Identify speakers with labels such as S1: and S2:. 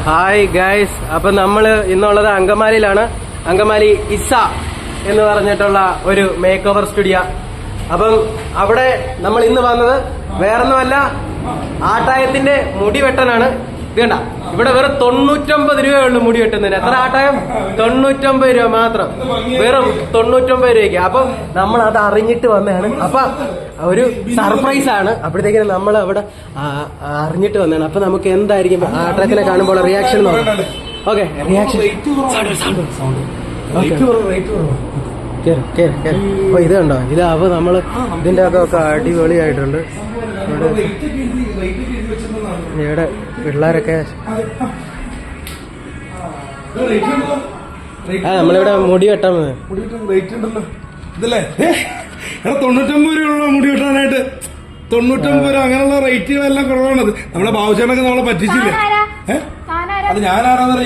S1: Hi guys, അപ്പൊ നമ്മള് ഇന്നുള്ളത് അങ്കമാലിയിലാണ്. അങ്കമാലി ഇസ എന്ന് പറഞ്ഞിട്ടുള്ള ഒരു മേക്ക് ഓവർ സ്റ്റുഡിയോ. അപ്പം അവിടെ നമ്മൾ ഇന്ന് വന്നത് വേറൊന്നുമല്ല, ആട്ടായത്തിന്റെ മുടി വെട്ടനാണ്. വേണ്ട, ഇവിടെ വെറും 99 രൂപയുള്ളൂ മുടി വെട്ടുന്നതിന്. എത്ര ആട്ടായം? 99 രൂപ മാത്രം, വെറും 99 രൂപയ്ക്ക്. അപ്പൊ നമ്മൾ അത് അറിഞ്ഞിട്ട് വന്നതാണ്. അപ്പൊ ഒരു സർപ്രൈസ് ആണ്. അപ്പോഴത്തേക്കും നമ്മൾ അവിടെ അറിഞ്ഞിട്ട് വന്നതാണ്. അപ്പൊ നമുക്ക് എന്തായിരിക്കും ആട്ടത്തിനെ കാണുമ്പോൾ റിയാക്ഷൻ നോക്കാം. Okay, reaction. അപ്പൊ ഇത് കണ്ടോ, ഇത് അപ്പൊ നമ്മള് ഇതിന്റെ ഒക്കെ അടിപൊളിയായിട്ടുണ്ട്. ഇവിടെ പിള്ളേരൊക്കെ നമ്മളിവിടെ മുടി വെട്ടാൻ
S2: 99 രൂപയുള്ള മുടി വെട്ടാനായിട്ട് 99 രൂപ അങ്ങനെയുള്ള റേറ്റുകളെല്ലാം കുറവാണത്. നമ്മളെ ബാബുചേട്ടനൊക്കെ നമ്മളെ പറ്റിച്ചില്ലേ? അത് ഞാനാരാന്നറിയാം.